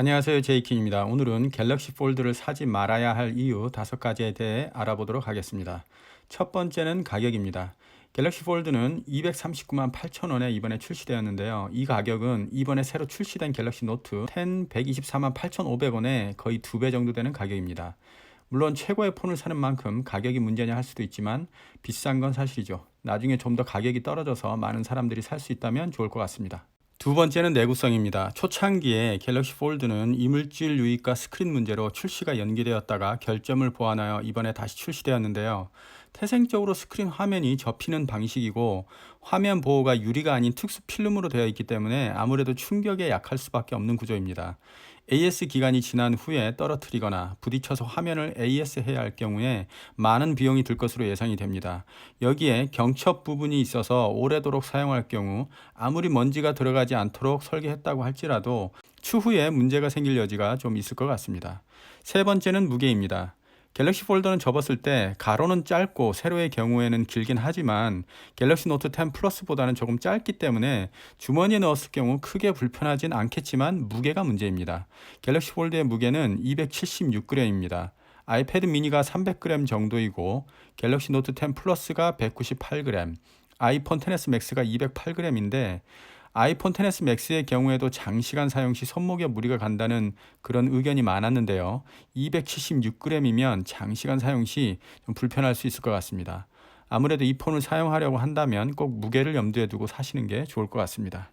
안녕하세요, 제이킹입니다. 오늘은 갤럭시 폴드를 사지 말아야 할 이유 5가지에 대해 알아보도록 하겠습니다. 첫 번째는 가격입니다. 갤럭시 폴드는 239만 8천 원에 이번에 출시되었는데요. 이 가격은 이번에 새로 출시된 갤럭시 노트 10 124만 8,500원에 거의 2배 정도 되는 가격입니다. 물론 최고의 폰을 사는 만큼 가격이 문제냐 할 수도 있지만 비싼 건 사실이죠. 나중에 좀 더 가격이 떨어져서 많은 사람들이 살 수 있다면 좋을 것 같습니다. 두 번째는 내구성입니다. 초창기에 갤럭시 폴드는 이물질 유입과 스크린 문제로 출시가 연기되었다가 결점을 보완하여 이번에 다시 출시되었는데요. 태생적으로 스크린 화면이 접히는 방식이고 화면 보호가 유리가 아닌 특수 필름으로 되어 있기 때문에 아무래도 충격에 약할 수밖에 없는 구조입니다. AS 기간이 지난 후에 떨어뜨리거나 부딪혀서 화면을 AS 해야 할 경우에 많은 비용이 들 것으로 예상이 됩니다. 여기에 경첩 부분이 있어서 오래도록 사용할 경우 아무리 먼지가 들어가지 않도록 설계했다고 할지라도 추후에 문제가 생길 여지가 좀 있을 것 같습니다. 세 번째는 무게입니다. 갤럭시 폴더는 접었을 때 가로는 짧고 세로의 경우에는 길긴 하지만 갤럭시 노트 10 플러스보다는 조금 짧기 때문에 주머니에 넣었을 경우 크게 불편하진 않겠지만 무게가 문제입니다. 갤럭시 폴드의 무게는 276g입니다. 아이패드 미니가 300g 정도이고 갤럭시 노트 10 플러스가 198g, 아이폰 XS 맥스가 208g인데 아이폰 XS 맥스의 경우에도 장시간 사용 시 손목에 무리가 간다는 그런 의견이 많았는데요. 276g이면 장시간 사용 시 좀 불편할 수 있을 것 같습니다. 아무래도 이 폰을 사용하려고 한다면 꼭 무게를 염두에 두고 사시는 게 좋을 것 같습니다.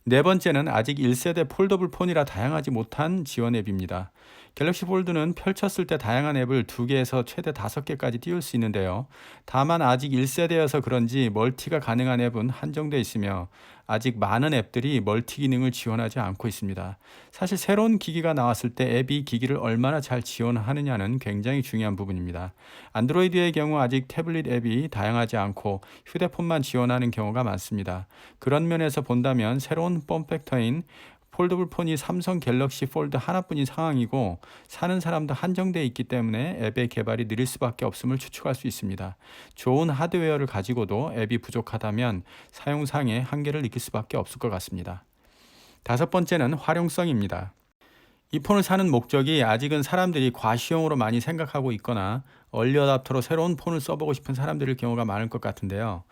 네 번째는 아직 1세대 폴더블 폰이라 다양하지 못한 지원 앱입니다. 갤럭시 폴드는 펼쳤을 때 다양한 앱을 2개에서 최대 5개까지 띄울 수 있는데요. 다만 아직 1세대여서 그런지 멀티가 가능한 앱은 한정되어 있으며 아직 많은 앱들이 멀티 기능을 지원하지 않고 있습니다. 사실 새로운 기기가 나왔을 때 앱이 기기를 얼마나 잘 지원하느냐는 굉장히 중요한 부분입니다. 안드로이드의 경우 아직 태블릿 앱이 다양하지 않고 휴대폰만 지원하는 경우가 많습니다. 그런 면에서 본다면 새로운 폼팩터인 폴더블 폰이 삼성 갤럭시 폴드 하나뿐인 상황이고 사는 사람도 한정되어 있기 때문에 앱의 개발이 느릴 수밖에 없음을 추측할 수 있습니다. 좋은 하드웨어를 가지고도 앱이 부족하다면 사용상의 한계를 느낄 수밖에 없을 것 같습니다. 다섯 번째는 활용성입니다. 이 폰을 사는 목적이 아직은 사람들이 과시용으로 많이 생각하고 있거나 얼리어답터로 새로운 폰을 써보고 싶은 사람들일 경우가 많을 것 같은데요.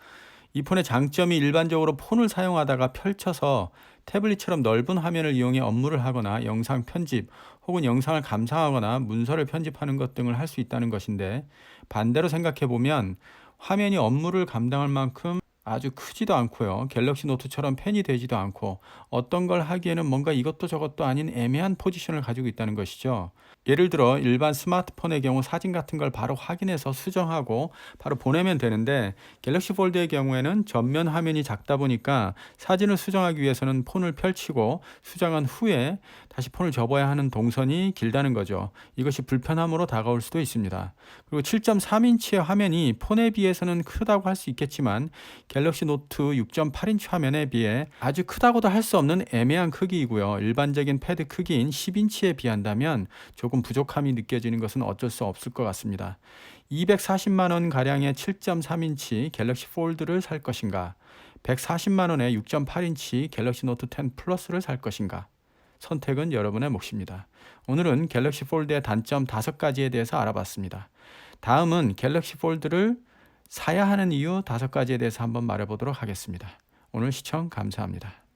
이 폰의 장점이 일반적으로 폰을 사용하다가 펼쳐서 태블릿처럼 넓은 화면을 이용해 업무를 하거나 영상 편집 혹은 영상을 감상하거나 문서를 편집하는 것 등을 할 수 있다는 것인데 반대로 생각해 보면 화면이 업무를 감당할 만큼 아주 크지도 않고요. 갤럭시 노트처럼 펜이 되지도 않고 어떤 걸 하기에는 뭔가 이것도 저것도 아닌 애매한 포지션을 가지고 있다는 것이죠. 예를 들어 일반 스마트폰의 경우 사진 같은 걸 바로 확인해서 수정하고 바로 보내면 되는데 갤럭시 폴드의 경우에는 전면 화면이 작다 보니까 사진을 수정하기 위해서는 폰을 펼치고 수정한 후에 다시 폰을 접어야 하는 동선이 길다는 거죠. 이것이 불편함으로 다가올 수도 있습니다. 그리고 7.3인치의 화면이 폰에 비해서는 크다고 할 수 있겠지만 갤럭시 노트 6.8인치 화면에 비해 아주 크다고도 할 수 없는 애매한 크기이고요. 일반적인 패드 크기인 10인치에 비한다면 조금 부족함이 느껴지는 것은 어쩔 수 없을 것 같습니다. 240만 원 가량의 7.3인치 갤럭시 폴드를 살 것인가? 140만 원의 6.8인치 갤럭시 노트 10 플러스를 살 것인가? 선택은 여러분의 몫입니다. 오늘은 갤럭시 폴드의 단점 5가지에 대해서 알아봤습니다. 다음은 갤럭시 폴드를 사야 하는 이유 5가지에 대해서 한번 말해보도록 하겠습니다. 오늘 시청 감사합니다.